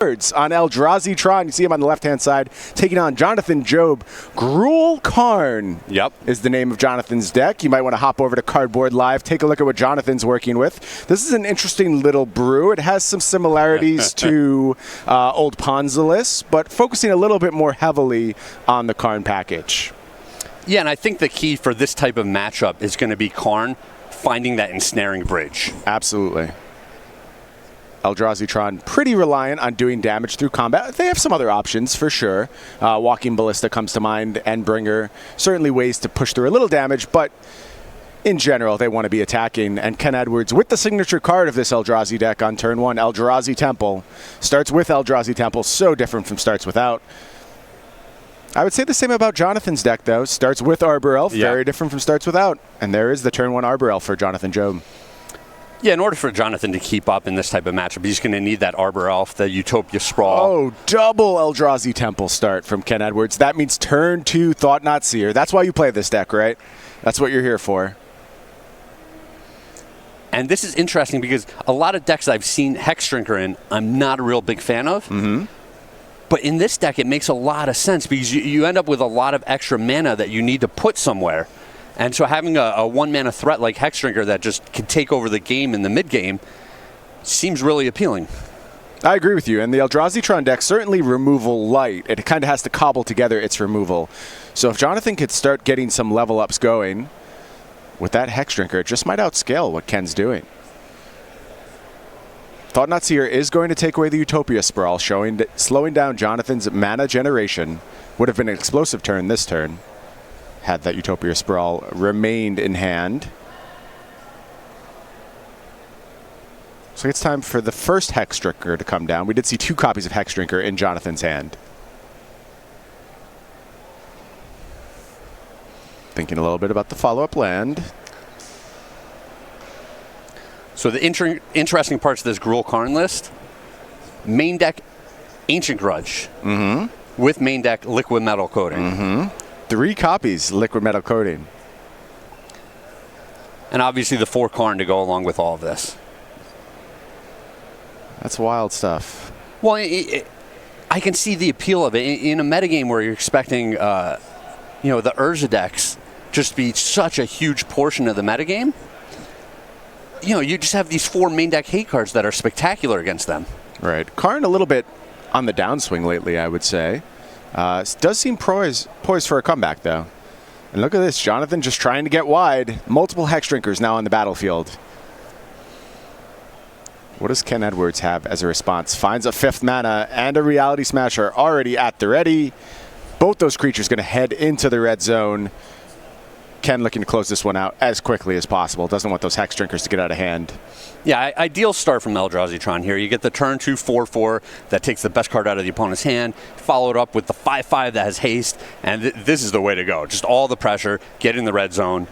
On Eldrazi Tron. You see him on the left-hand side, taking on Jonathan Job. Gruul Karn is the name of Jonathan's deck. You might want to hop over to Cardboard Live, take a look at what Jonathan's working with. This is an interesting little brew. It has some similarities to Old Ponzalis, but focusing a little bit more heavily on the Karn package. Yeah, and I think the key for this type of matchup is going to be Karn finding that ensnaring bridge. Absolutely. Eldrazi Tron pretty reliant on doing damage through combat. They have some other options for sure. Walking Ballista comes to mind, Endbringer. Certainly ways to push through a little damage, but in general, they want to be attacking. And Ken Edwards, with the signature card of this Eldrazi deck on turn 1, Eldrazi Temple. Starts with Eldrazi Temple, so different from starts without. I would say the same about Jonathan's deck, though. Starts with Arbor Elf, very different from starts without. And there is the turn 1 Arbor Elf for Jonathan Job. Yeah, in order for Jonathan to keep up in this type of matchup, he's going to need that Arbor Elf, the Utopia Sprawl. Oh, double Eldrazi Temple start from Ken Edwards. That means turn 2 Thought Not Seer. That's why you play this deck, right? That's what you're here for. And this is interesting because a lot of decks I've seen Hexdrinker in, I'm not a real big fan of. But in this deck, it makes a lot of sense because you end up with a lot of extra mana that you need to put somewhere. And so having a one-mana threat like Hexdrinker that just can take over the game in the mid-game seems really appealing. I agree with you. And the Eldrazi Tron deck, certainly removal light. It kind of has to cobble together its removal. So if Jonathan could start getting some level-ups going with that Hexdrinker, it just might outscale what Ken's doing. Thought Not Seer is going to take away the Utopia Sprawl, slowing down Jonathan's mana generation. Would have been an explosive turn this turn, had that Utopia Sprawl remained in hand. So it's time for the first Hexdrinker to come down. We did see 2 copies of Hexdrinker in Jonathan's hand. Thinking a little bit about the follow-up land. So the interesting parts of this Gruul Karn list, main deck Ancient Grudge with main deck Liquid Metal Coating. 3 copies, Liquid Metal Coating. And obviously the 4 Karn to go along with all of this. That's wild stuff. Well, I can see the appeal of it. In a metagame where you're expecting, the Urza decks just be such a huge portion of the metagame, you just have these 4 main deck hate cards that are spectacular against them. Right. Karn a little bit on the downswing lately, I would say. Does seem poised for a comeback, though. And look at this. Jonathan just trying to get wide. Multiple Hexdrinkers now on the battlefield. What does Ken Edwards have as a response? Finds a 5th mana and a Reality Smasher already at the ready. Both those creatures going to head into the red zone. Ken looking to close this one out as quickly as possible. Doesn't want those Hexdrinkers to get out of hand. Yeah, ideal start from Eldrazi Tron here. You get the turn 2 4/4 that takes the best card out of the opponent's hand, followed up with the 5/5 that has haste, and this is the way to go. Just all the pressure, get in the red zone.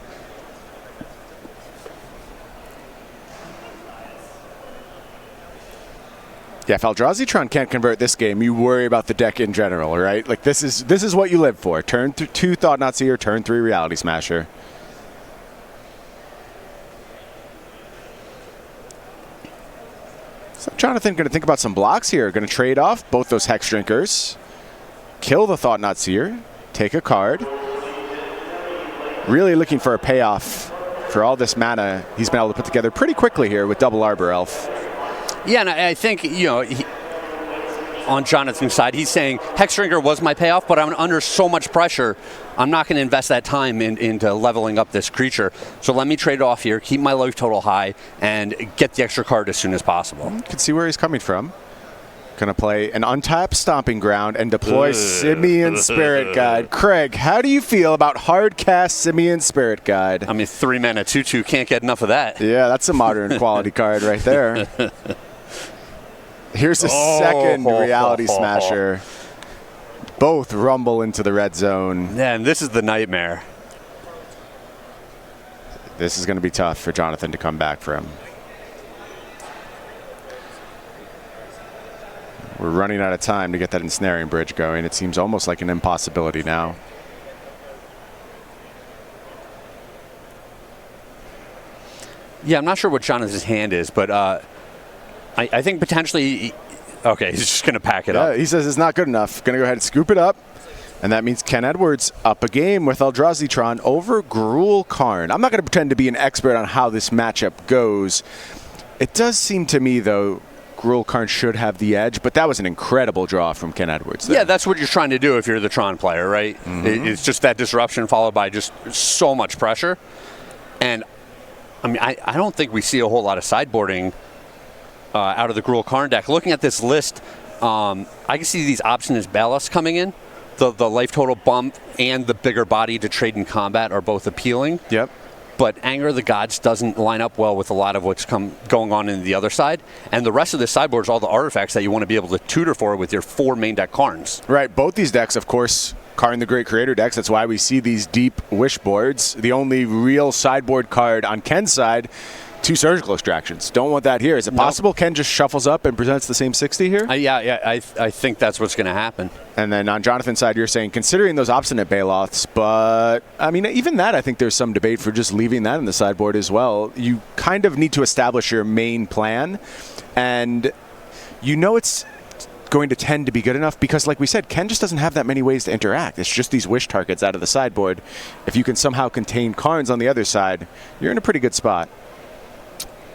Yeah, if Eldrazi Tron can't convert this game, you worry about the deck in general, right? Like this is what you live for. Turn 2 Thought Not Seer, turn 3 Reality Smasher. So Jonathan going to think about some blocks here. Going to trade off both those Hexdrinkers. Kill the Thought Not Seer. Take a card. Really looking for a payoff for all this mana he's been able to put together pretty quickly here with double Arbor Elf. Yeah, and I think, on Jonathan's side, he's saying, Hexdrinker was my payoff, but I'm under so much pressure, I'm not going to invest that time into leveling up this creature. So let me trade it off here, keep my life total high, and get the extra card as soon as possible. You can see where he's coming from. Going to play an untapped Stomping Ground and deploy Simian Spirit Guide. Craig, how do you feel about hard cast Simian Spirit Guide? I mean, 3 mana, 2/2, can't get enough of that. Yeah, that's a modern quality card right there. Here's a second Reality Smasher. Both rumble into the red zone. Yeah, and this is the nightmare. This is going to be tough for Jonathan to come back from. We're running out of time to get that ensnaring bridge going. It seems almost like an impossibility now. Yeah, I'm not sure what Jonathan's hand is, but I think potentially Okay, he's just going to pack it up. He says it's not good enough. Going to go ahead and scoop it up. And that means Ken Edwards up a game with Eldrazi over Gruul Karn. I'm not going to pretend to be an expert on how this matchup goes. It does seem to me, though, Gruul Karn should have the edge, but that was an incredible draw from Ken Edwards there. Yeah, that's what you're trying to do if you're the Tron player, right? It's just that disruption followed by just so much pressure. And, I mean, I don't think we see a whole lot of sideboarding out of the Gruul Karn deck. Looking at this list, I can see these Obstinate Ballast coming in. The life total bump and the bigger body to trade in combat are both appealing. Yep. But Anger of the Gods doesn't line up well with a lot of what's going on in the other side. And the rest of the sideboard is all the artifacts that you want to be able to tutor for with your 4 main deck Karns. Right. Both these decks, of course, Karn the Great Creator decks. That's why we see these deep wish boards. The only real sideboard card on Ken's side, 2 Surgical Extractions. Don't want that here. Is it possible Ken just shuffles up and presents the same 60 here? I think that's what's going to happen. And then on Jonathan's side, you're saying considering those Obstinate Baloths, but I mean, even that, I think there's some debate for just leaving that in the sideboard as well. You kind of need to establish your main plan, and you know it's going to tend to be good enough because, like we said, Ken just doesn't have that many ways to interact. It's just these wish targets out of the sideboard. If you can somehow contain Karns on the other side, you're in a pretty good spot.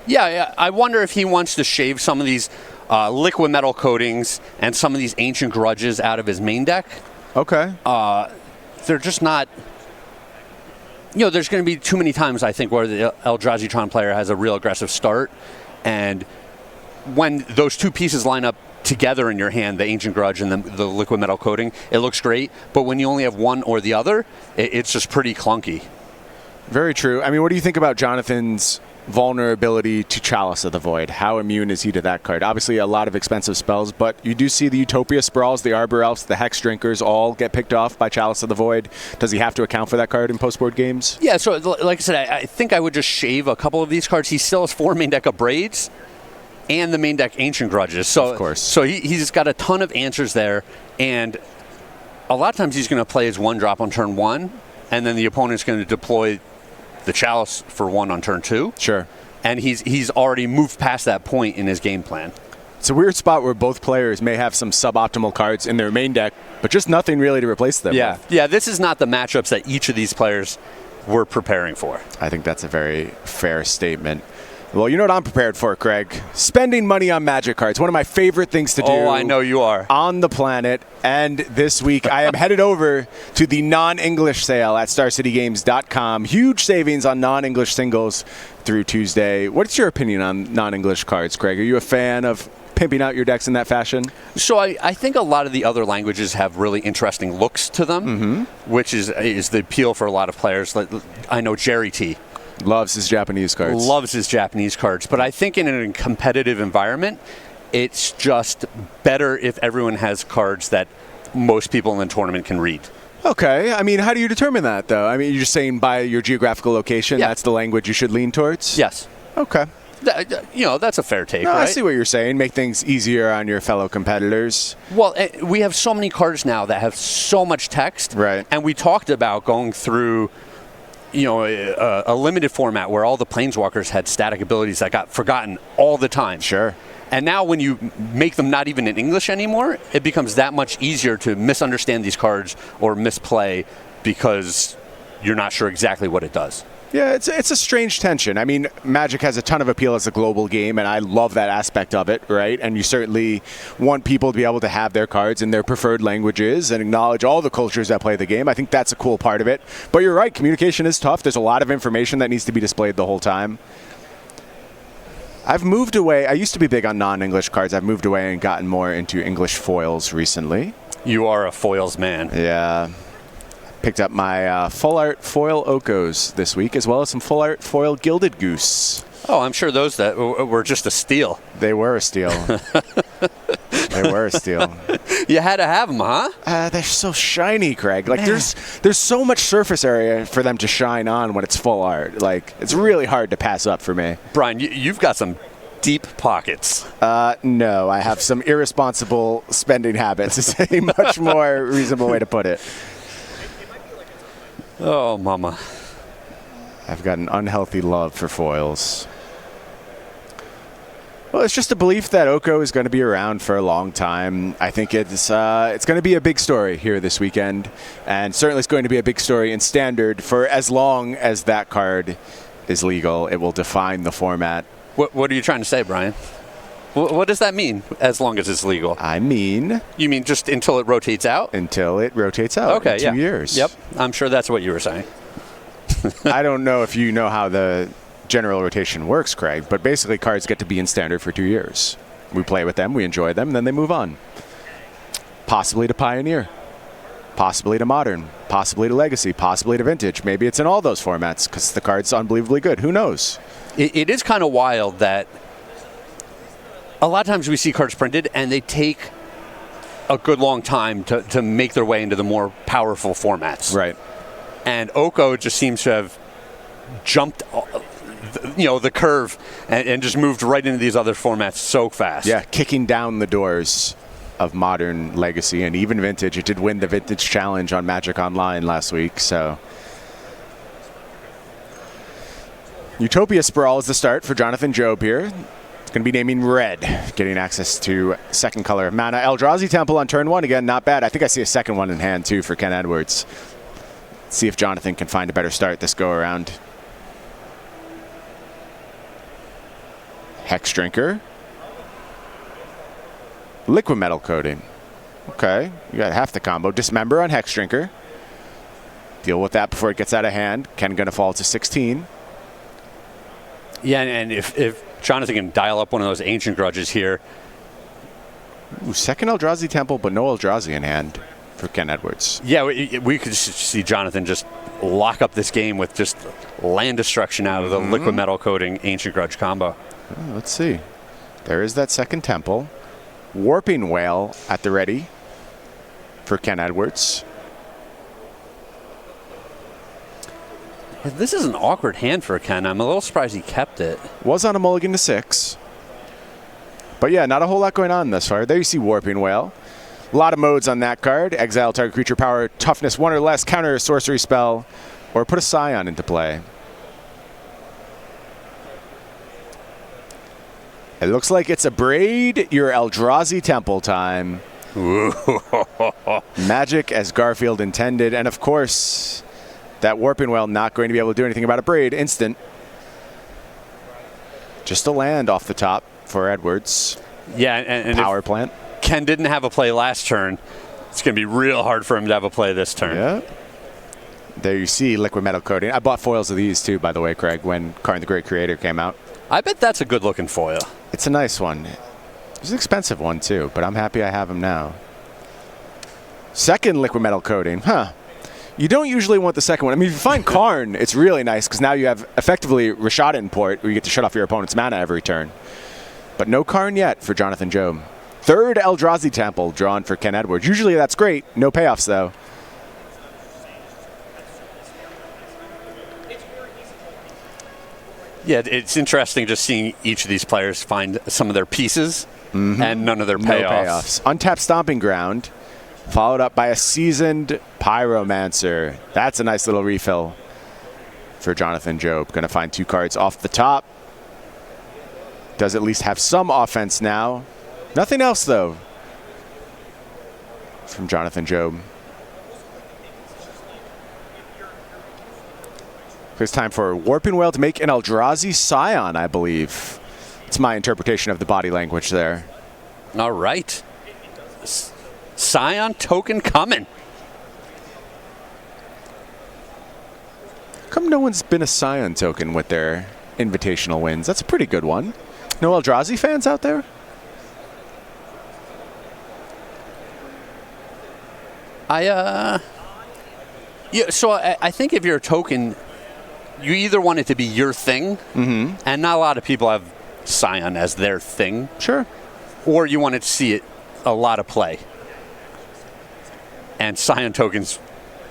Yeah, I wonder if he wants to shave some of these liquid metal coatings and some of these ancient grudges out of his main deck. Okay. They're just not... there's going to be too many times, I think, where the Eldrazi Tron player has a real aggressive start. And when those 2 pieces line up together in your hand, the ancient grudge and the liquid metal coating, it looks great. But when you only have one or the other, it's just pretty clunky. Very true. I mean, what do you think about Jonathan's vulnerability to Chalice of the Void? How immune is he to that card? Obviously a lot of expensive spells, but you do see the Utopia Sprawls, the Arbor Elves, the Hex Drinkers all get picked off by Chalice of the Void. Does he have to account for that card in post-board games? Yeah, so like I said, I think I would just shave a couple of these cards. He still has 4 main deck of Braids and the main deck Ancient Grudges. So, of course. So he's got a ton of answers there, and a lot of times he's going to play his 1-drop on turn 1, and then the opponent's going to deploy the Chalice for 1 on turn 2. Sure. And he's already moved past that point in his game plan. It's a weird spot where both players may have some suboptimal cards in their main deck, but just nothing really to replace them with. Yeah, this is not the matchups that each of these players were preparing for. I think that's a very fair statement. Well, you know what I'm prepared for, Craig? Spending money on Magic cards. One of my favorite things to do. Oh, I know you are. On the planet. And this week, I am headed over to the non-English sale at StarCityGames.com. Huge savings on non-English singles through Tuesday. What's your opinion on non-English cards, Craig? Are you a fan of pimping out your decks in that fashion? So I think a lot of the other languages have really interesting looks to them, which is the appeal for a lot of players. I know Jerry T. Loves his Japanese cards. Loves his Japanese cards. But I think in a competitive environment, it's just better if everyone has cards that most people in the tournament can read. Okay. I mean, how do you determine that, though? I mean, you're just saying by your geographical location, that's the language you should lean towards? Yes. Okay. That's a fair take, right? I see what you're saying. Make things easier on your fellow competitors. Well, we have so many cards now that have so much text. Right. And we talked about going through a limited format where all the Planeswalkers had static abilities that got forgotten all the time. Sure. And now when you make them not even in English anymore, it becomes that much easier to misunderstand these cards or misplay because you're not sure exactly what it does. Yeah, it's a strange tension. I mean, Magic has a ton of appeal as a global game, and I love that aspect of it, right? And you certainly want people to be able to have their cards in their preferred languages and acknowledge all the cultures that play the game. I think that's a cool part of it. But you're right, communication is tough. There's a lot of information that needs to be displayed the whole time. I've moved away. I used to be big on non-English cards. I've moved away and gotten more into English foils recently. You are a foils man. Yeah. Picked up my full art foil Okos this week, as well as some full art foil Gilded Goose. Oh, I'm sure those that were just a steal. They were a steal. They were a steal. You had to have them, huh? They're so shiny, Craig. Like there's so much surface area for them to shine on when it's full art. Like it's really hard to pass up for me. Brian, you've got some deep pockets. No, I have some irresponsible spending habits. It's a much more reasonable way to put it. Oh, mama. I've got an unhealthy love for foils. Well, it's just a belief that Oko is going to be around for a long time. I think it's going to be a big story here this weekend, and certainly it's going to be a big story in Standard for as long as that card is legal. It will define the format. What are you trying to say, Brian? What does that mean, as long as it's legal? I mean... You mean just until it rotates out? Until it rotates out. Okay, in 2 years. Yep, I'm sure that's what you were saying. I don't know if you know how the general rotation works, Craig, but basically cards get to be in Standard for 2 years. We play with them, we enjoy them, and then they move on. Possibly to Pioneer. Possibly to Modern. Possibly to Legacy. Possibly to Vintage. Maybe it's in all those formats because the card's unbelievably good. Who knows? It is kind of wild that a lot of times we see cards printed and they take a good long time to make their way into the more powerful formats. Right. And Oko just seems to have jumped the curve and just moved right into these other formats so fast. Yeah, kicking down the doors of Modern, Legacy, and even Vintage. It did win the Vintage Challenge on Magic Online last week, so... Utopia Sprawl is the start for Jonathan Job here. Going to be naming red, getting access to second color of mana. Eldrazi Temple on turn 1 again, not bad. I think I see a second one in hand too for Ken Edwards. Let's see if Jonathan can find a better start this go around. Hex Drinker. Liquid Metal Coating. Okay, you got half the combo. Dismember on Hex Drinker. Deal with that before it gets out of hand. Ken going to fall to 16. Yeah, and if Jonathan can dial up one of those Ancient Grudges here. Ooh, second Eldrazi Temple, but no Eldrazi in hand for Ken Edwards. Yeah, we could see Jonathan just lock up this game with just land destruction out of the Liquid Metal Coating Ancient Grudge combo. Let's see. There is that second Temple. Warping Whale at the ready for Ken Edwards. This is an awkward hand for Ken. I'm a little surprised he kept it. Was on a mulligan to 6. But yeah, not a whole lot going on thus far. There you see Warping Whale. A lot of modes on that card. Exile target creature power, toughness 1 or less, counter a sorcery spell, or put a Scion into play. It looks like it's a Braid your Eldrazi Temple time. Magic as Garfield intended. And of course... that Warping Whale not going to be able to do anything about a Braid. Instant. Just a land off the top for Edwards. Yeah, and Power plant. Ken didn't have a play last turn. It's going to be real hard for him to have a play this turn. Yeah. There you see Liquid Metal Coating. I bought foils of these too, by the way, Craig, when Karn the Great Creator came out. I bet that's a good looking foil. It's a nice one. It's an expensive one too, but I'm happy I have them now. Second Liquid Metal Coating. Huh. You don't usually want the second one. I mean, if you find Karn, it's really nice because now you have effectively Rashad import where you get to shut off your opponent's mana every turn. But no Karn yet for Jonathan Job. Third Eldrazi Temple drawn for Ken Edwards. Usually that's great. No payoffs though. Yeah, it's interesting just seeing each of these players find some of their pieces and none of their payoffs. No payoffs. Untapped Stomping Ground. Followed up by a Seasoned Pyromancer. That's a nice little refill for Jonathan Job. Going to find 2 cards off the top. Does at least have some offense now. Nothing else, though, from Jonathan Job. It's time for Warping Whale to make an Eldrazi Scion, I believe. It's my interpretation of the body language there. All right. Scion token coming. How come no one's been a Scion token with their invitational wins? That's a pretty good one. No Eldrazi fans out there? Yeah, so I think if you're a token, you either want it to be your thing, and not a lot of people have Scion as their thing. Sure. Or you want to see it a lot of play. And Scion tokens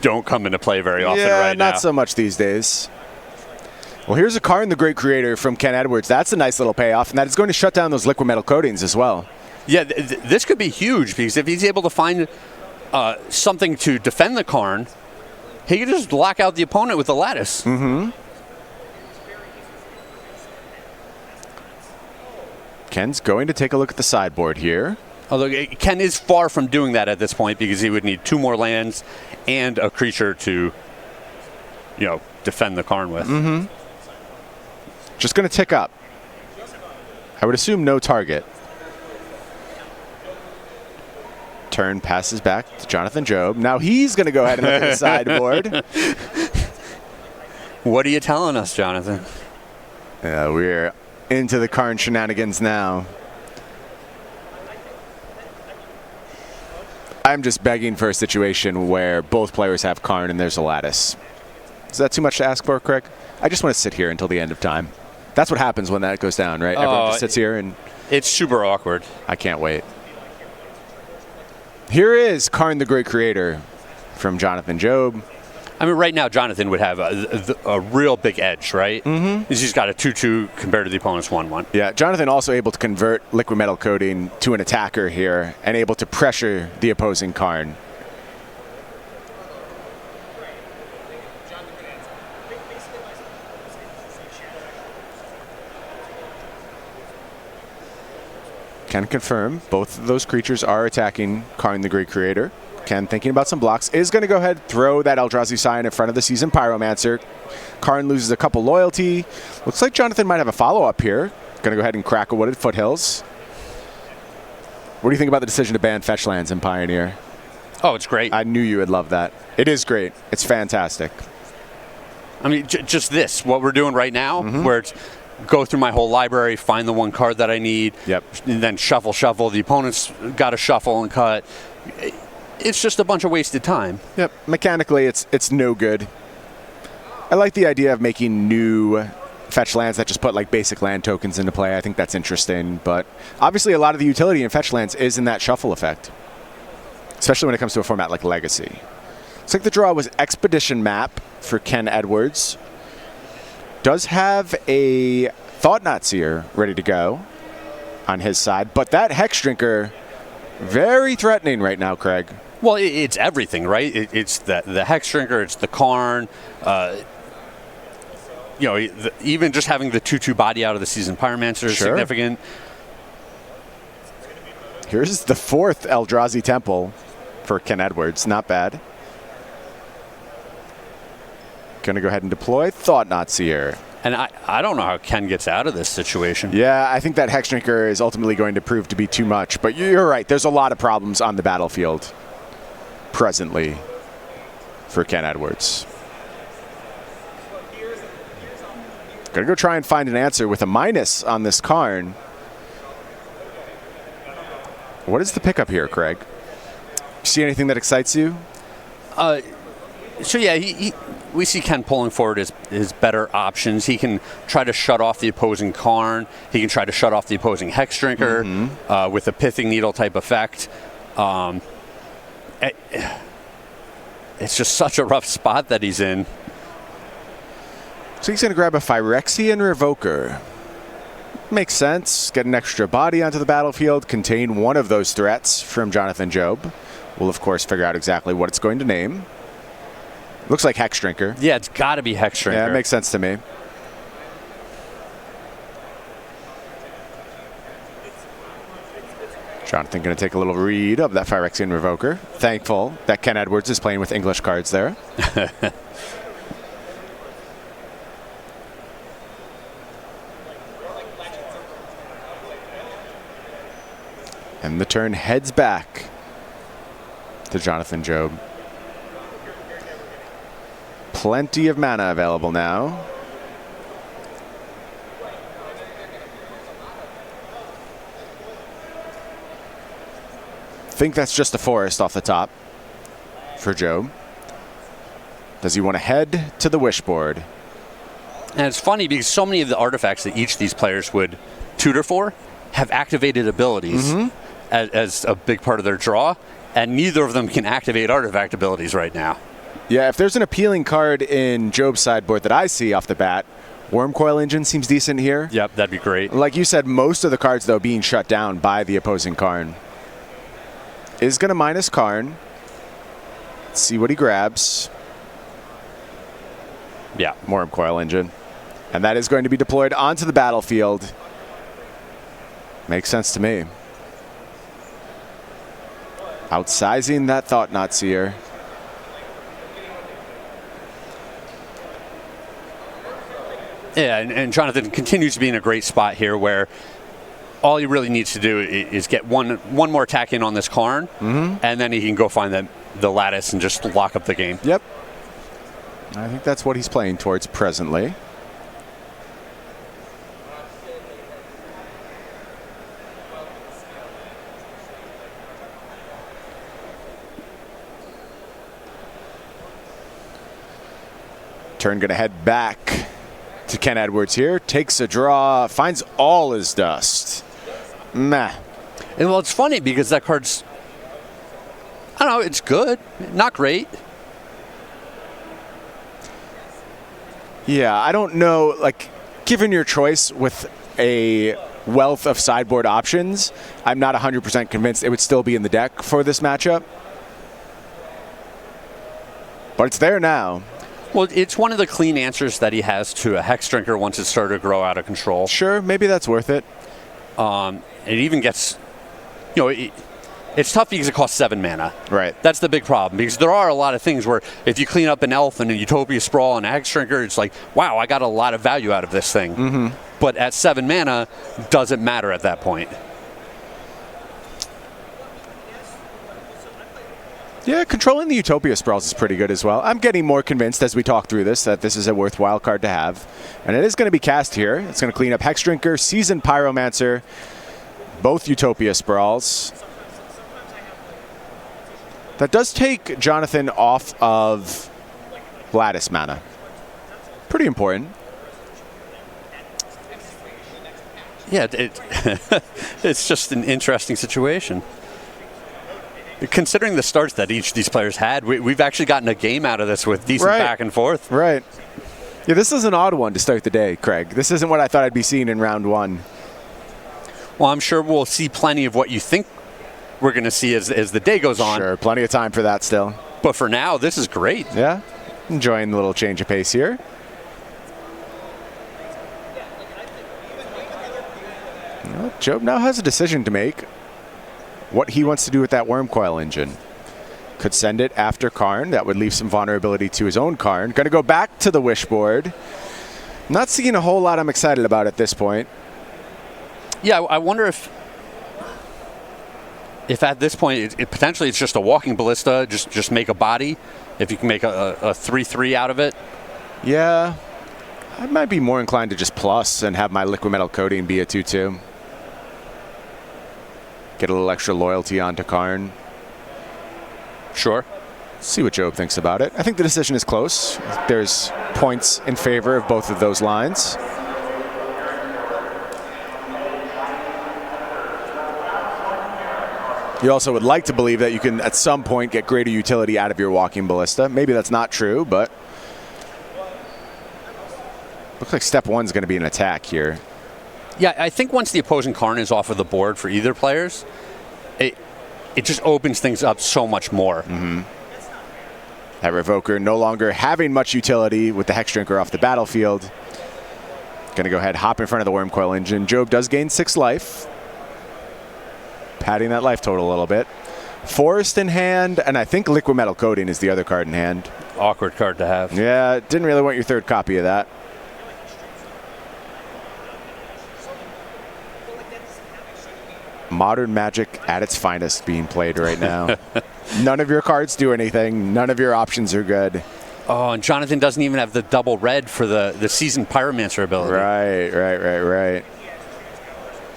don't come into play very often right now. Not so much these days. Well, here's a Karn the Great Creator from Ken Edwards. That's a nice little payoff, and that is going to shut down those Liquid Metal Coatings as well. Yeah, this could be huge, because if he's able to find something to defend the Karn, he could just lock out the opponent with the Lattice. Ken's going to take a look at the sideboard here. Although Ken is far from doing that at this point because he would need 2 more lands and a creature to, defend the Karn with. Mm-hmm. Just going to tick up. I would assume no target. Turn passes back to Jonathan Job. Now he's going to go ahead and look at the sideboard. What are you telling us, Jonathan? We're into the Karn shenanigans now. I'm just begging for a situation where both players have Karn and there's a lattice. Is that too much to ask for, Craig? I just want to sit here until the end of time. That's what happens when that goes down, right? Everyone just sits here and... It's super awkward. I can't wait. Here is Karn the Great Creator from Jonathan Job. I mean, right now, Jonathan would have a real big edge, right? Mm-hmm. He's got a 2/2 compared to the opponent's 1/1. Yeah, Jonathan also able to convert Liquid Metal Coating to an attacker here and able to pressure the opposing Karn. Can confirm both of those creatures are attacking Karn the Great Creator. Ken, thinking about some blocks, is going to go ahead throw that Eldrazi sign in front of the Seasoned Pyromancer. Karn loses a couple loyalty. Looks like Jonathan might have a follow-up here. Going to go ahead and crack a Wooded Foothills. What do you think about the decision to ban fetch lands in Pioneer? Oh, it's great. I knew you would love that. It is great. It's fantastic. I mean, just this, what we're doing right now, where it's go through my whole library, find the one card that I need, and then shuffle. The opponent's got to shuffle and cut. It's just a bunch of wasted time. Yep. Mechanically, it's no good. I like the idea of making new fetch lands that just put like basic land tokens into play. I think that's interesting. But obviously, a lot of the utility in fetch lands is in that shuffle effect, especially when it comes to a format like Legacy. Looks like the draw was Expedition Map for Ken Edwards. Does have a Thought-Knot Seer ready to go on his side, but that Hex Drinker, very threatening right now, Craig. Well, it's everything, right? It's the Hex Drinker, it's the Karn. Even just having the 2/2 body out of the Seasoned Pyromancer is significant. Here's the 4th Eldrazi Temple for Ken Edwards. Not bad. Going to go ahead and deploy Thought-Knot Seer. And I don't know how Ken gets out of this situation. Yeah, I think that Hex Drinker is ultimately going to prove to be too much. But you're right. There's a lot of problems on the battlefield presently for Ken Edwards. Going to go try and find an answer with a minus on this Karn. What is the pickup here, Craig? See anything that excites you? So yeah, we see Ken pulling forward his better options. He can try to shut off the opposing Karn. He can try to shut off the opposing Hex Drinker with a Pithing Needle type effect. It's just such a rough spot that he's in. So he's going to grab a Phyrexian Revoker. Makes sense. Get an extra body onto the battlefield. Contain one of those threats from Jonathan Job. We'll, of course, figure out exactly what it's going to name. Looks like Hex Drinker. Yeah, it's got to be Hex Drinker. Yeah, it makes sense to me. Jonathan going to take a little read of that Phyrexian Revoker. Thankful that Ken Edwards is playing with English cards there. And the turn heads back to Jonathan Job. Plenty of mana available now. Think that's just a forest off the top for Job. Does he want to head to the Wishboard? And it's funny because so many of the artifacts that each of these players would tutor for have activated abilities as a big part of their draw, and neither of them can activate artifact abilities right now. Yeah, if there's an appealing card in Job's sideboard that I see off the bat, Wormcoil Engine seems decent here. Yep, that'd be great. Like you said, most of the cards, though, being shut down by the opposing Karn. Is going to minus Karn. Let's see what he grabs. Yeah. Wormcoil Engine. And that is going to be deployed onto the battlefield. Makes sense to me. Outsizing that thought not seer. Yeah, and Jonathan continues to be in a great spot here where all he really needs to do is get one more attack in on this Karn, and then he can go find the lattice and just lock up the game. Yep. I think that's what he's playing towards presently. Turn going to head back to Ken Edwards here. Takes a draw, finds all his dust. Meh. And well, it's funny because that card's, I don't know, it's good, not great. Yeah, I don't know, like, given your choice with a wealth of sideboard options, I'm not 100% convinced it would still be in the deck for this matchup. But it's there now. Well, it's one of the clean answers that he has to a Hex Drinker once it started to grow out of control. Sure, maybe that's worth it. It even gets, it's tough because it costs 7 mana. Right. That's the big problem, because there are a lot of things where if you clean up an Elf and a Utopia Sprawl and a Hex Drinker, it's like, wow, I got a lot of value out of this thing. But at 7 mana, doesn't matter at that point. Yeah, controlling the Utopia Sprawls is pretty good as well. I'm getting more convinced as we talk through this that this is a worthwhile card to have. And it is going to be cast here. It's going to clean up Hex Drinker, Seasoned Pyromancer, both Utopia Sprawls. That does take Jonathan off of Lattice mana. Pretty important. Yeah, it's just an interesting situation. Considering the starts that each of these players had, we've actually gotten a game out of this with decent back and forth. Right. Yeah, this is an odd one to start the day, Craig. This isn't what I thought I'd be seeing in round one. Well, I'm sure we'll see plenty of what you think we're going to see as the day goes on. Sure, plenty of time for that still. But for now, this is great. Yeah, enjoying the little change of pace here. Well, Job now has a decision to make. What he wants to do with that Worm Coil engine. Could send it after Karn. That would leave some vulnerability to his own Karn. Going to go back to the Wishboard. Not seeing a whole lot I'm excited about at this point. Yeah, I wonder if at this point, potentially it's just a Walking Ballista, just make a body, if you can make a 3/3 out of it. Yeah, I might be more inclined to just plus and have my Liquid Metal Coating be a 2/2. Get a little extra loyalty onto Karn. Sure. See what Job thinks about it. I think the decision is close. There's points in favor of both of those lines. You also would like to believe that you can, at some point, get greater utility out of your Walking Ballista. Maybe that's not true, but looks like step one's going to be an attack here. Yeah, I think once the opposing Karn is off of the board for either players, it just opens things up so much more. That Revoker no longer having much utility with the Hex Drinker off the battlefield. Going to go ahead, hop in front of the Worm Coil engine. Job does gain 6 life. Padding that life total a little bit. Forest in hand, and I think Liquid Metal Coating is the other card in hand. Awkward card to have. Yeah, didn't really want your third copy of that. Modern Magic at its finest being played right now. None of your cards do anything. None of your options are good. Oh, and Jonathan doesn't even have the double red for the Seasoned Pyromancer ability. Right.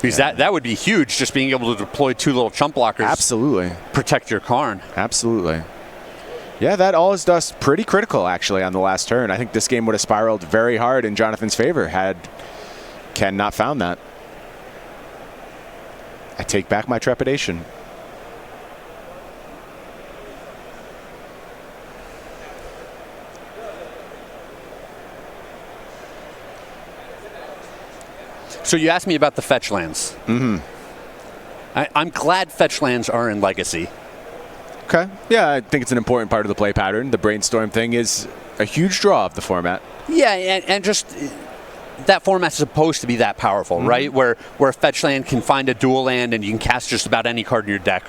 Because that would be huge, just being able to deploy 2 little chump blockers. Absolutely. Protect your Karn. Absolutely. Yeah, that all is dust pretty critical, actually, on the last turn. I think this game would have spiraled very hard in Jonathan's favor had Ken not found that. I take back my trepidation. So you asked me about the fetch lands. I'm glad fetch lands are in Legacy. Okay. Yeah, I think it's an important part of the play pattern. The Brainstorm thing is a huge draw of the format. Yeah, and just that format's supposed to be that powerful, right? Where a fetch land can find a dual land and you can cast just about any card in your deck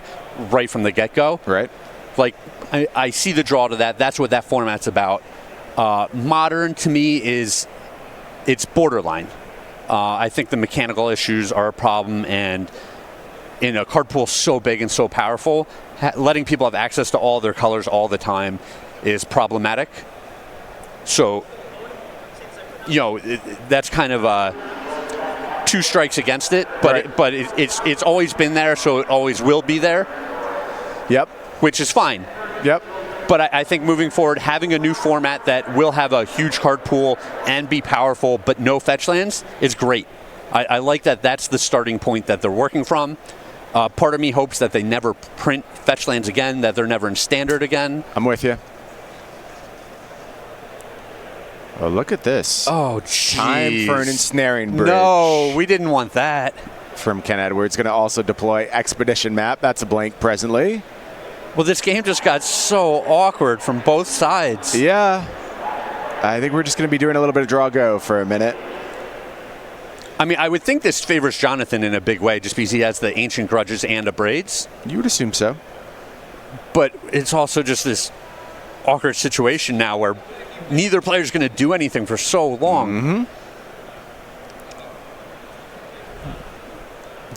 right from the get-go. Right. Like, I see the draw to that. That's what that format's about. Modern, to me, it's borderline. I think the mechanical issues are a problem, and in a card pool so big and so powerful, letting people have access to all their colors all the time is problematic. So, that's kind of two strikes against it, but it's always been there, so it always will be there. Yep. Which is fine. Yep. But I think moving forward, having a new format that will have a huge card pool and be powerful but no fetch lands is great. I like that that's the starting point that they're working from. Part of me hopes that they never print fetch lands again, that they're never in standard again. I'm with you. Oh, look at this. Oh, jeez. Time for an ensnaring bridge. No, we didn't want that. From Ken Edwards. Going to also deploy Expedition Map. That's a blank presently. Well, this game just got so awkward from both sides. Yeah. I think we're just going to be doing a little bit of draw go for a minute. I mean, I would think this favors Jonathan in a big way just because he has the Ancient Grudges and Abrades. You would assume so. But it's also just this awkward situation now where neither player is going to do anything for so long.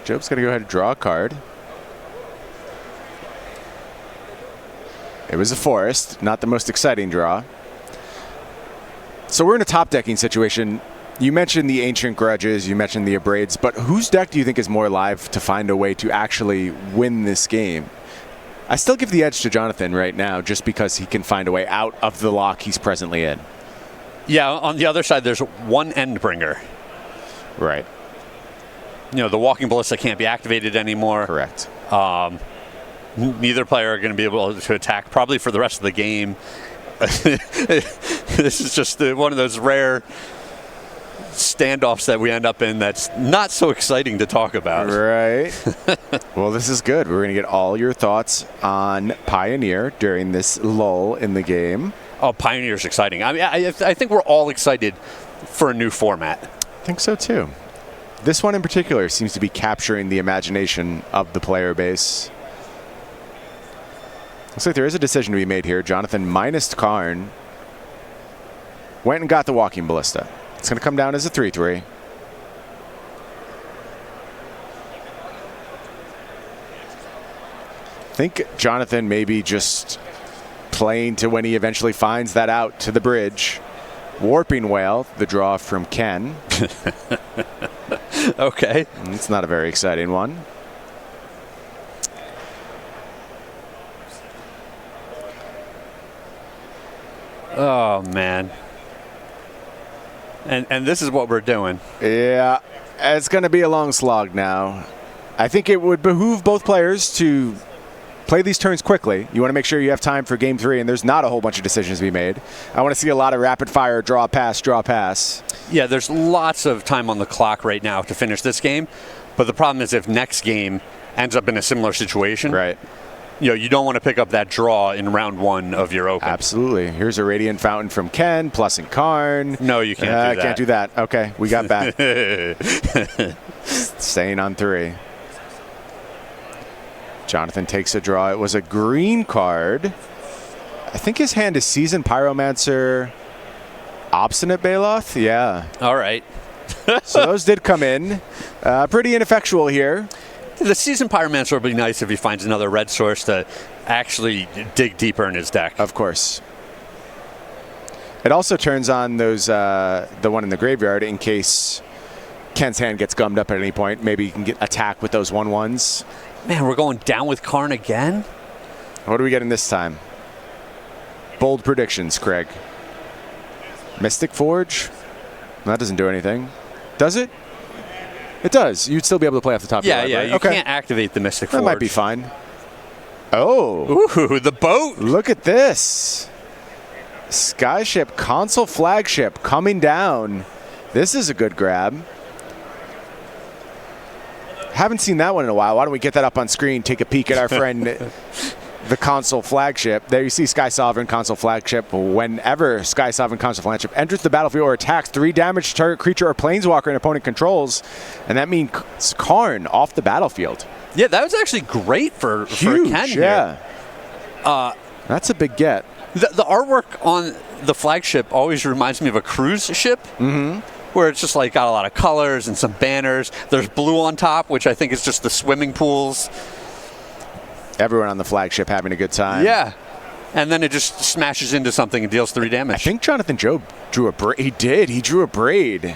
Job's going to go ahead and draw a card. It was a forest, not the most exciting draw. So we're in a top decking situation. You mentioned the Ancient Grudges, you mentioned the Abrades, but whose deck do you think is more live to find a way to actually win this game? I still give the edge to Jonathan right now just because he can find a way out of the lock he's presently in. Yeah, on the other side, there's one Endbringer. Right. The Walking Ballista can't be activated anymore. Correct. Neither player are going to be able to attack probably for the rest of the game. This is just one of those rare standoffs that we end up in that's not so exciting to talk about. Right. Well, this is good. We're going to get all your thoughts on Pioneer during this lull in the game. Oh, Pioneer's exciting. I mean, I think we're all excited for a new format. I think so, too. This one in particular seems to be capturing the imagination of the player base. Looks like there is a decision to be made here. Jonathan minus Karn went and got the Walking Ballista. It's going to come down as a 3-3. I think Jonathan maybe just playing to when he eventually finds that out to the bridge. Warping Whale, the draw from Ken. Okay. It's not a very exciting one. Oh, man. And this is what we're doing. Yeah, it's going to be a long slog now. I think it would behoove both players to play these turns quickly. You want to make sure you have time for game 3, and there's not a whole bunch of decisions to be made. I want to see a lot of rapid fire, draw, pass, draw, pass. Yeah, there's lots of time on the clock right now to finish this game. But the problem is if next game ends up in a similar situation, right? You don't want to pick up that draw in round 1 of your open. Absolutely. Here's a Radiant Fountain from Ken, plus and Karn. No, you can't do that. Can't do that. Okay, we got back. Staying on 3. Jonathan takes a draw. It was a green card. I think his hand is Seasoned Pyromancer, Obstinate Baloth. Yeah. All right. So those did come in. Pretty ineffectual here. The Seasoned Pyromancer would be nice if he finds another red source to actually dig deeper in his deck. Of course. It also turns on those the one in the graveyard in case Ken's hand gets gummed up at any point. Maybe you can get attack with those 1/1s. Man, we're going down with Karn again? What are we getting this time? Bold predictions, Craig. Mystic Forge? That doesn't do anything. Does it? It does. You'd still be able to play off the top of your library. You can't activate the Mystic Forge. That might be fine. Oh. Ooh, the boat. Look at this. Skyship console flagship coming down. This is a good grab. Haven't seen that one in a while. Why don't we get that up on screen, take a peek at our friend the console flagship. There you see Sky Sovereign console flagship. Whenever Sky Sovereign console flagship enters the battlefield or attacks, 3 damage to target creature or planeswalker an opponent controls, and that means Karn off the battlefield. Yeah, that was actually great for Huge, Ken yeah. here. That's a big get. The artwork on the flagship always reminds me of a cruise ship. Mm-hmm. Where it's just like got a lot of colors and some banners. There's blue on top, which I think is just the swimming pools. Everyone on the flagship having a good time. Yeah. And then it just smashes into something and deals 3 damage. I think Jonathan Job drew a braid. He did. He drew a braid.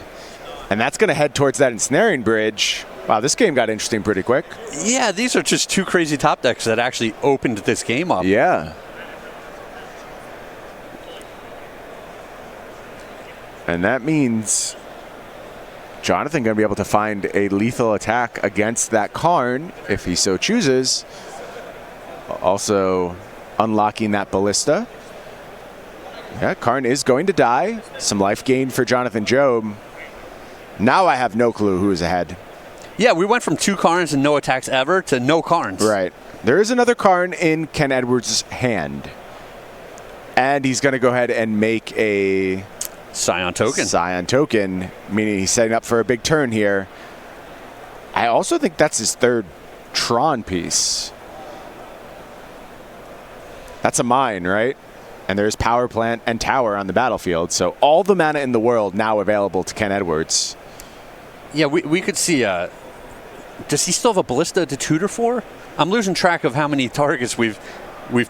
And that's going to head towards that ensnaring bridge. Wow, this game got interesting pretty quick. Yeah, these are just 2 crazy top decks that actually opened this game up. Yeah. And that means Jonathan going to be able to find a lethal attack against that Karn if he so chooses. Also unlocking that Ballista. Yeah, Karn is going to die. Some life gain for Jonathan Job. Now I have no clue who is ahead. Yeah, we went from 2 Karns and no attacks ever to no Karns. Right. There is another Karn in Ken Edwards' hand. And he's going to go ahead and make a Scion token. Scion token, meaning he's setting up for a big turn here. I also think that's his 3rd Tron piece. That's a mine, right? And there's power plant and tower on the battlefield. So all the mana in the world now available to Ken Edwards. Yeah, we could see. Does he still have a Ballista to tutor for? I'm losing track of how many targets we've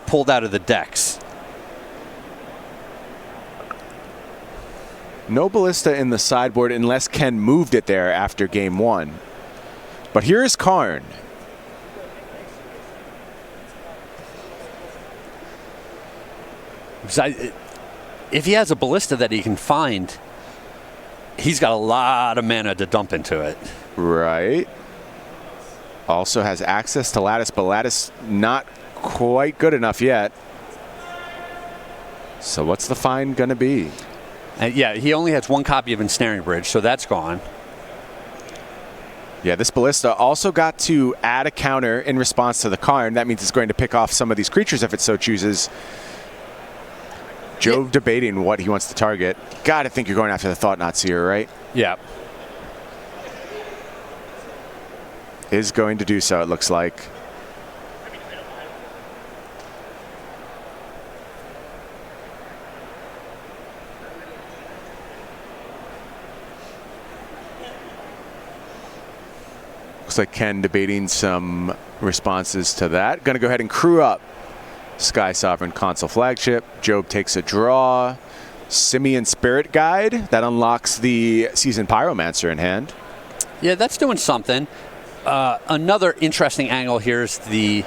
pulled out of the decks. No Ballista in the sideboard unless Ken moved it there after game 1. But here is Karn. If he has a Ballista that he can find, he's got a lot of mana to dump into it. Right. Also has access to Lattice, but Lattice not quite good enough yet. So what's the fine going to be? Yeah, he only has 1 copy of Ensnaring Bridge, so that's gone. Yeah, this Ballista also got to add a counter in response to the Karn. That means it's going to pick off some of these creatures if it so chooses. Joe debating what he wants to target. Gotta think you're going after the Thought-Knot Seer, right? Yeah. Is going to do so, it looks like. Looks like Ken debating some responses to that. Going to go ahead and crew up Sky Sovereign console flagship. Job takes a draw. Simian Spirit Guide. That unlocks the Seasoned Pyromancer in hand. Yeah, that's doing something. Another interesting angle here is the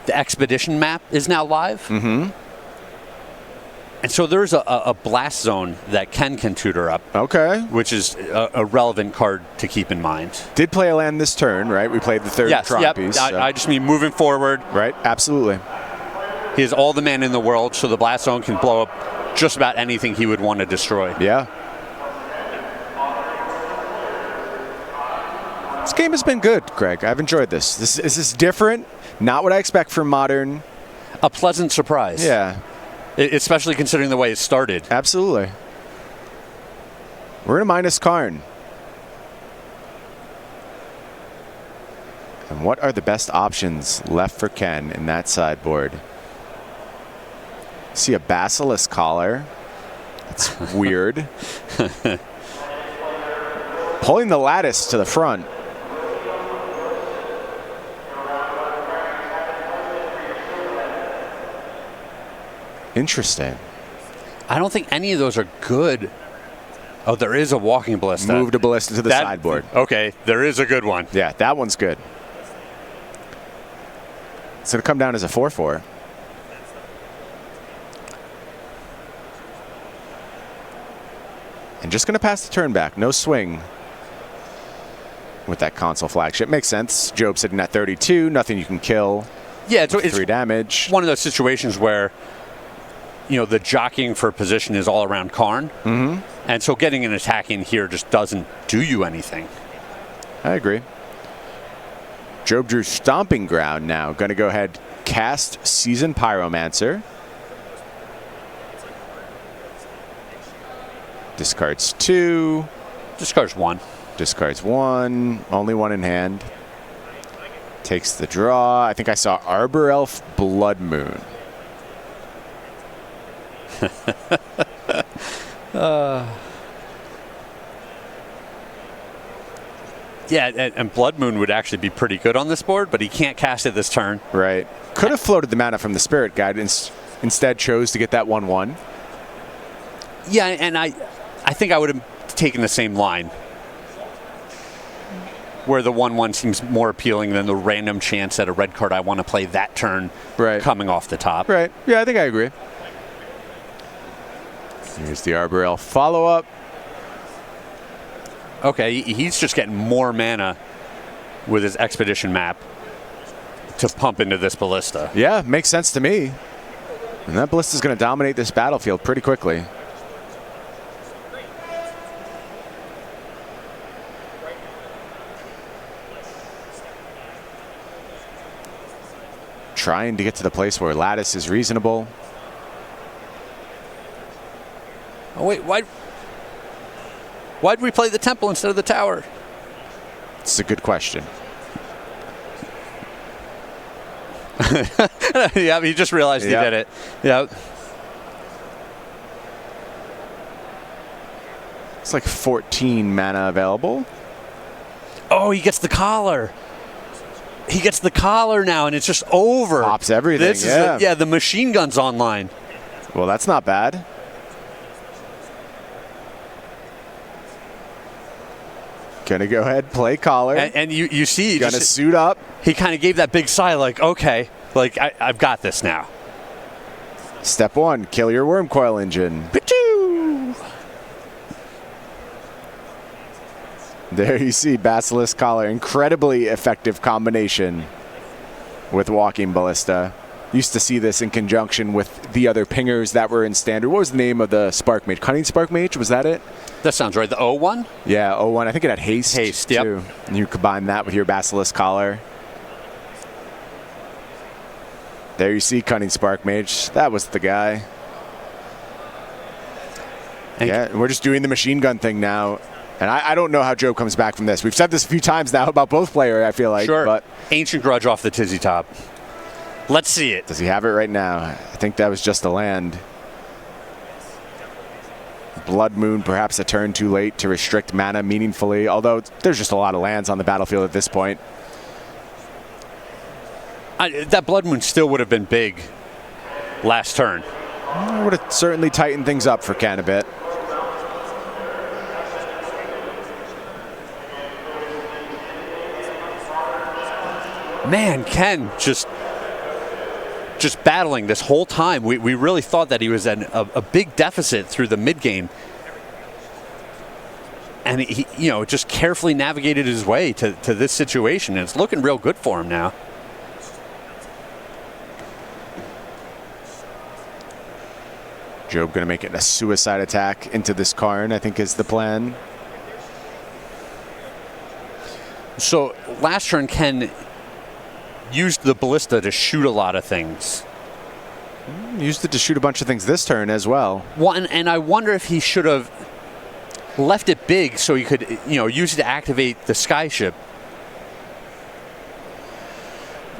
Expedition map is now live. Mm-hmm. And so there's a blast zone that Ken can tutor up. Okay. Which is a relevant card to keep in mind. Did play a land this turn, right? We played the 3rd Tron piece. So. I just mean moving forward. Right, absolutely. He has all the mana in the world, so the blast zone can blow up just about anything he would want to destroy. Yeah. This game has been good, Greg. I've enjoyed this. This is different. Not what I expect from Modern. A pleasant surprise. Yeah. Especially considering the way it started. Absolutely. We're going to minus Karn. And what are the best options left for Ken in that sideboard? See a Basilisk Collar. That's weird. Pulling the Lattice to the front. Interesting. I don't think any of those are good. Oh, there is a Walking Ballista. Moved a Ballista to the sideboard. Okay, there is a good one. Yeah, that one's good. It's going to come down as a 4/4. And just going to pass the turn back. No swing with that console flagship. Makes sense. Job sitting at 32. Nothing you can kill. Yeah, it's 3 damage. One of those situations where, you know, the jockeying for position is all around Karn. Mm-hmm. And so getting an attack in here just doesn't do you anything. I agree. Job drew Stomping Ground now. Going to go ahead cast Seasoned Pyromancer. Discards 2. Discards 1. Discards 1. Only 1 in hand. Takes the draw. I think I saw Arbor Elf Blood Moon. Yeah, and Blood Moon would actually be pretty good on this board, but he can't cast it this turn. Right. Could have floated the mana from the Spirit Guide, instead chose to get that 1/1. Yeah, and I think I would have taken the same line, where the 1/1 seems more appealing than the random chance at a red card I want to play that turn coming off the top. Right. Yeah, I think I agree. Here's the Arbor Elf follow-up. Okay, he's just getting more mana with his Expedition map to pump into this Ballista. Yeah, makes sense to me. And that Ballista's going to dominate this battlefield pretty quickly. Trying to get to the place where Lattice is reasonable. Oh, wait, why'd we play the Temple instead of the Tower? It's a good question. Yeah, he just realized he did it. Yeah. It's like 14 mana available. Oh, he gets the collar. He gets the collar now, and it's just over. Pops everything, This is the machine gun's online. Well, that's not bad. Gonna go ahead, play collar. And you see, gonna suit up. He kind of gave that big sigh, like, okay, like I've got this now. Step 1, kill your Worm Coil Engine. Pichoo! There you see Basilisk Collar. Incredibly effective combination with Walking Ballista. Used to see this in conjunction with the other pingers that were in standard. What was the name of the Spark Mage? Cunning Spark Mage? Was that it? That sounds right. The O1? Yeah, O1. I think it had Haste. Haste, yep. Too. And you combine that with your Basilisk Collar. There you see Cunning Spark Mage. That was the guy. Yeah, we're just doing the machine gun thing now. And I don't know how Joe comes back from this. We've said this a few times now about both players, I feel like. Sure. But Ancient Grudge off the Tizzy Top. Let's see it. Does he have it right now? I think that was just a land. Blood Moon, perhaps a turn too late to restrict mana meaningfully, although there's just a lot of lands on the battlefield at this point. That Blood Moon still would have been big last turn. It would have certainly tightened things up for Ken a bit. Man, Ken just battling this whole time. We really thought that he was at a big deficit through the mid game, and he just carefully navigated his way to this situation. And it's looking real good for him now. Job going to make it a suicide attack into this Karn, I think is the plan. So last turn, Ken used the Ballista to shoot a lot of things. Used it to shoot a bunch of things this turn as well. Well, and I wonder if he should have left it big so he could, use it to activate the Skyship.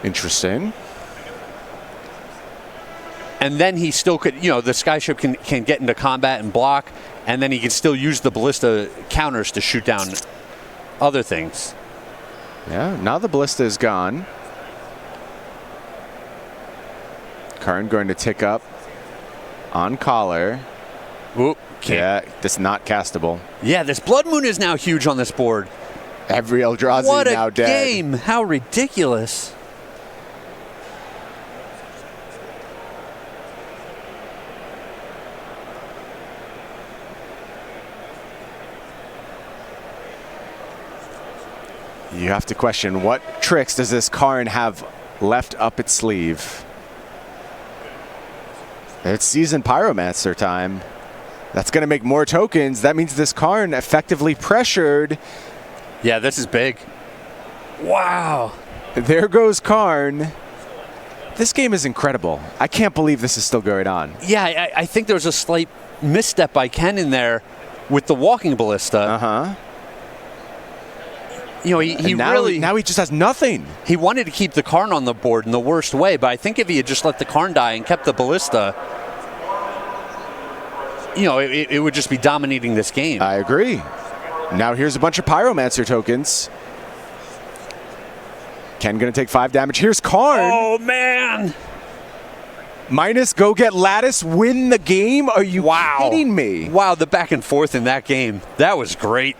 Interesting. And then he still could, the Skyship can get into combat and block, and then he can still use the Ballista counters to shoot down other things. Yeah, now the Ballista is gone. Karn going to tick up on collar. Oop, yeah, this is not castable. Yeah, this Blood Moon is now huge on this board. Every Eldrazi what now dead. What a game! How ridiculous! You have to question, what tricks does this Karn have left up its sleeve? It's Seasoned Pyromancer time. That's going to make more tokens. That means this Karn effectively pressured. Yeah, this is big. Wow. There goes Karn. This game is incredible. I can't believe this is still going on. Yeah, I think there was a slight misstep by Ken in there with the walking ballista. Uh-huh. You know, he now, really... Now he just has nothing. He wanted to keep the Karn on the board in the worst way, but I think if he had just let the Karn die and kept the ballista, you know, it would just be dominating this game. I agree. Now here's a bunch of Pyromancer tokens. Ken going to take 5 damage. Here's Karn. Oh, man. Minus go get Lattice, win the game? Are you kidding me? Wow, the back and forth in that game. That was great.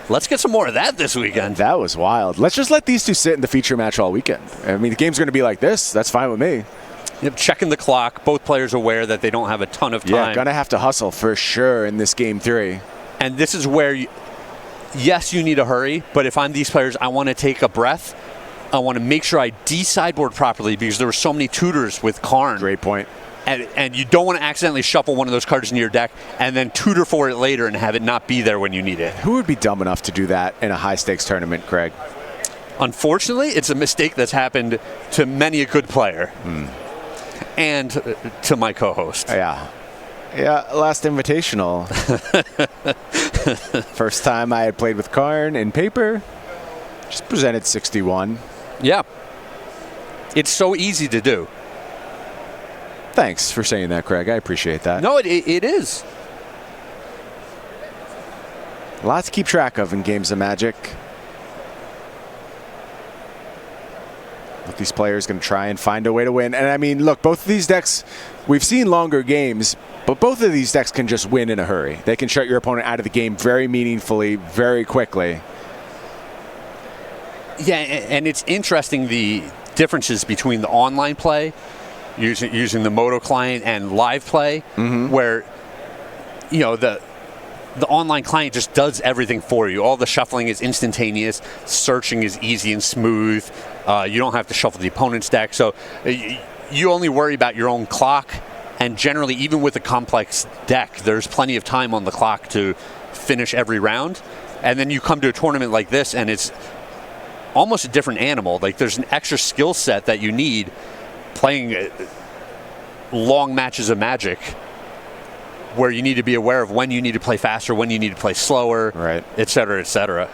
Let's get some more of that this weekend. That was wild. Let's just let these two sit in the feature match all weekend. I mean, the game's going to be like this. That's fine with me. Yep, checking the clock. Both players aware that they don't have a ton of time. Yeah, going to have to hustle for sure in this game 3. And this is where, yes, you need to hurry, but if I'm these players, I want to take a breath. I want to make sure I de-sideboard properly because there were so many tutors with Karn. Great point. And you don't want to accidentally shuffle one of those cards into your deck and then tutor for it later and have it not be there when you need it. Who would be dumb enough to do that in a high-stakes tournament, Craig? Unfortunately, it's a mistake that's happened to many a good player. And to my co-host. Yeah, last Invitational. First time I had played with Karn in paper. Just presented 61. Yeah. It's so easy to do. Thanks for saying that, Craig. I appreciate that. No, it is. A lot to keep track of in games of Magic. But these players going to try and find a way to win. And I mean, look, both of these decks, we've seen longer games, but both of these decks can just win in a hurry. They can shut your opponent out of the game very meaningfully, very quickly. Yeah, and it's interesting the differences between the online play, using the Moto client, and live play, where, you know, the online client just does everything for you. All the shuffling is instantaneous. Searching is easy and smooth. You don't have to shuffle the opponent's deck. So you only worry about your own clock. And generally, even with a complex deck, there's plenty of time on the clock to finish every round. And then you come to a tournament like this, and it's almost a different animal. Like, there's an extra skill set that you need playing long matches of Magic, where you need to be aware of when you need to play faster, when you need to play slower, right, et cetera, et cetera.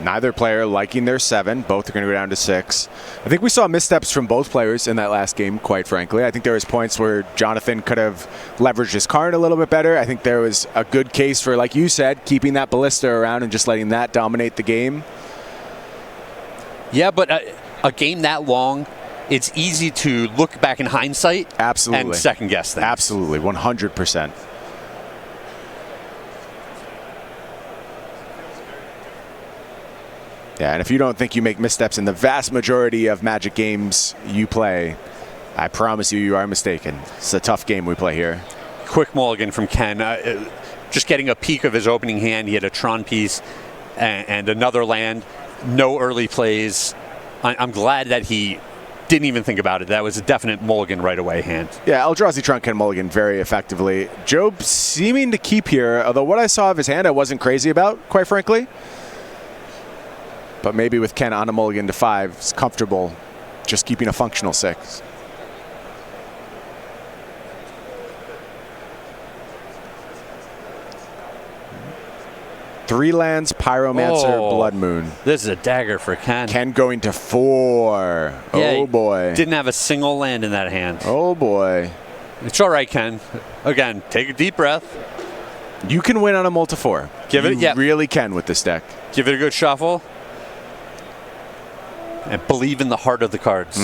Neither player liking their 7. Both are going to go down to 6. I think we saw missteps from both players in that last game, quite frankly. I think there was points where Jonathan could have leveraged his card a little bit better. I think there was a good case for, like you said, keeping that ballista around and just letting that dominate the game. Yeah, but a game that long, it's easy to look back in hindsight Absolutely. And second guess things. Absolutely, 100%. Yeah, and if you don't think you make missteps in the vast majority of Magic games you play, I promise you, you are mistaken. It's a tough game we play here. Quick mulligan from Ken. Just getting a peek of his opening hand. He had a Tron piece and another land. No early plays. I'm glad that he didn't even think about it. That was a definite mulligan right away hand. Yeah, Eldrazi Tron can mulligan very effectively. Job seeming to keep here, although what I saw of his hand I wasn't crazy about, quite frankly. But maybe with Ken on a mulligan to 5, it's comfortable just keeping a functional 6. Three lands, Pyromancer, Blood Moon. This is a dagger for Ken. Ken going to 4. Yeah, oh, boy. Didn't have a single land in that hand. Oh, boy. It's all right, Ken. Again, take a deep breath. You can win on a multi-4. You really can with this deck. Give it a good shuffle. And believe in the heart of the cards.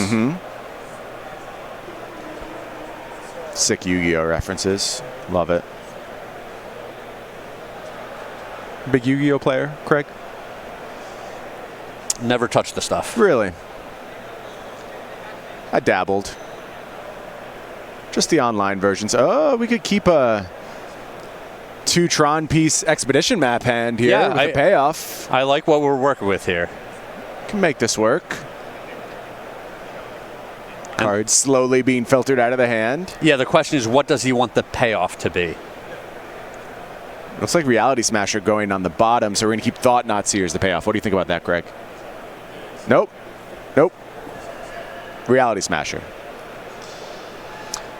Sick Yu-Gi-Oh references. Love it. Big Yu-Gi-Oh player, Craig? Never touched the stuff. Really? I dabbled. Just the online versions. Oh, we could keep a 2 Tron piece expedition map hand here with a payoff. I like what we're working with here. Can make this work. Cards slowly being filtered out of the hand. Yeah, the question is, what does he want the payoff to be? Looks like Reality Smasher going on the bottom, so we're going to keep Thought Nazi as the payoff. What do you think about that, Greg? Nope. Nope. Reality Smasher.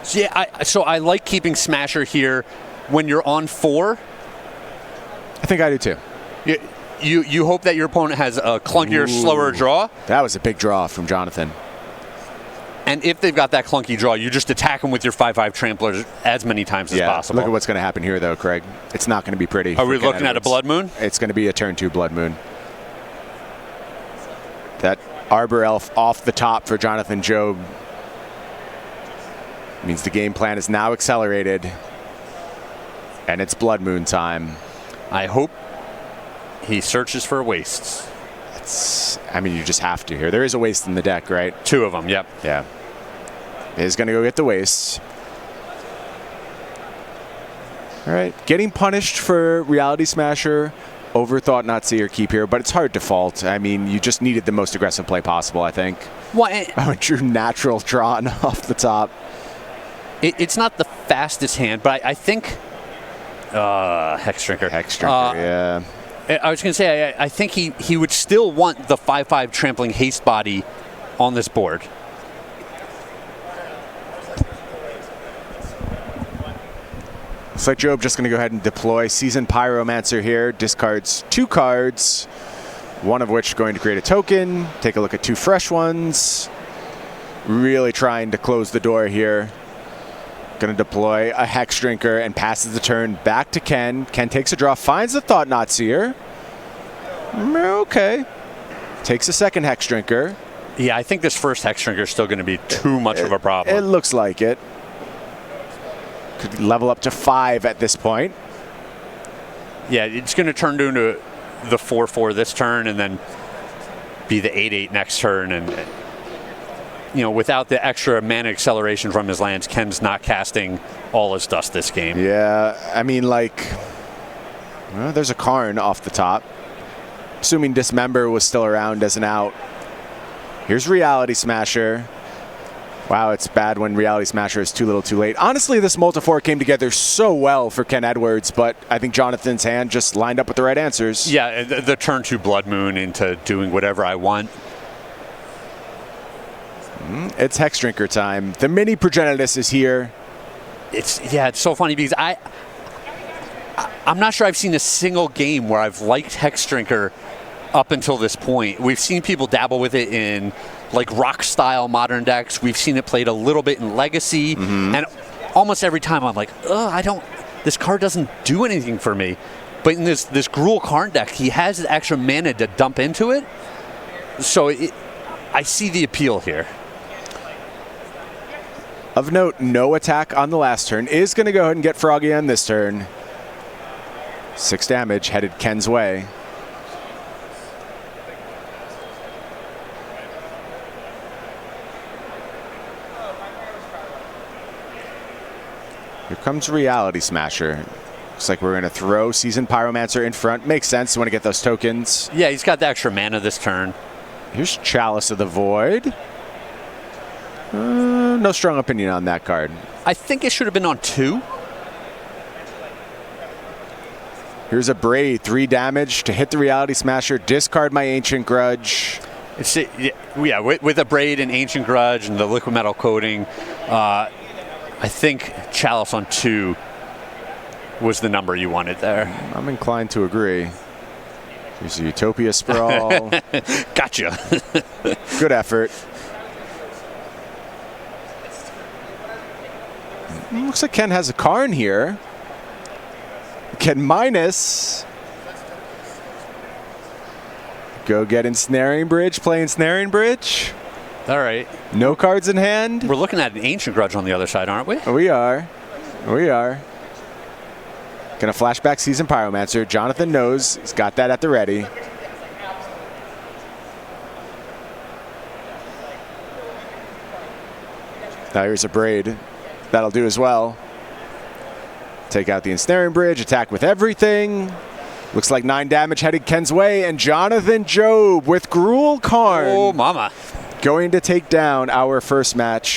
So, yeah, so I like keeping Smasher here when you're on 4. I think I do too. You hope that your opponent has a clunkier, slower draw. That was a big draw from Jonathan. And if they've got that clunky draw, you just attack them with your 5/5 tramplers as many times as possible. Look at what's going to happen here, though, Craig. It's not going to be pretty. Are we looking at a Blood Moon? It's going to be a turn 2 Blood Moon. That Arbor Elf off the top for Jonathan Job means the game plan is now accelerated, and it's Blood Moon time. I hope he searches for wastes. I mean, you just have to here. There is a waste in the deck, right? 2 of them, yep. Yeah. He's going to go get the wastes. All right. Getting punished for Reality Smasher over Thought Not Seer keep here, but it's hard to fault. I mean, you just needed the most aggressive play possible, I think. Well, a true natural drawn off the top. It's not the fastest hand, but I think... Hex Drinker. Hex Drinker, yeah. I was going to say, I think he would still want the 5/5 trampling haste body on this board. Looks like Job just going to go ahead and deploy Seasoned Pyromancer here. Discards 2 cards, one of which going to create a token. Take a look at 2 fresh ones. Really trying to close the door here. Going to deploy a Hex Drinker and passes the turn back to Ken. Ken takes a draw, finds the Thought Not Seer. Okay. Takes a second Hex Drinker. Yeah, I think this first Hex Drinker is still going to be too much of a problem. It looks like it. Could level up to 5 at this point. Yeah, it's going to turn into the 4/4 this turn and then be the 8/8 next turn. And without the extra mana acceleration from his lands, Ken's not casting all his dust this game. Yeah, I mean, there's a Karn off the top. Assuming Dismember was still around as an out. Here's Reality Smasher. Wow, it's bad when Reality Smasher is too little too late. Honestly, this Multifor came together so well for Ken Edwards, but I think Jonathan's hand just lined up with the right answers. Yeah, the turn 2 Blood Moon into doing whatever I want. It's Hex Drinker time. The mini Progenitus is here. It's so funny because I'm not sure I've seen a single game where I've liked Hex Drinker up until this point. We've seen people dabble with it in rock style modern decks. We've seen it played a little bit in Legacy, and almost every time I'm like, this card doesn't do anything for me. But in this Gruul Karn deck, he has the extra mana to dump into it. So I see the appeal here. Of note, no attack on the last turn. Is going to go ahead and get Froggy on this turn. 6 damage headed Ken's way. Here comes Reality Smasher. Looks like we're going to throw Seasoned Pyromancer in front. Makes sense. You want to get those tokens. Yeah, he's got the extra mana this turn. Here's Chalice of the Void. No strong opinion on that card. I think it should have been on 2. Here's a Braid, 3 damage to hit the Reality Smasher. Discard my Ancient Grudge. With a Braid and Ancient Grudge and the liquid metal coating, I think Chalice on 2 was the number you wanted there. I'm inclined to agree. Here's a Utopia Sprawl. Gotcha. Good effort. Looks like Ken has a Karn here. Ken minus. Go get Ensnaring Bridge, play Ensnaring Bridge. All right. No cards in hand. We're looking at an Ancient Grudge on the other side, aren't we? We are. Gonna flashback Seasoned Pyromancer. Jonathan knows he's got that at the ready. Now here's a Braid. That'll do as well. Take out the Ensnaring Bridge, attack with everything. Looks like 9 damage headed Ken's way, and Jonathan Job with Gruul Karn. Oh, mama. Going to take down our first match.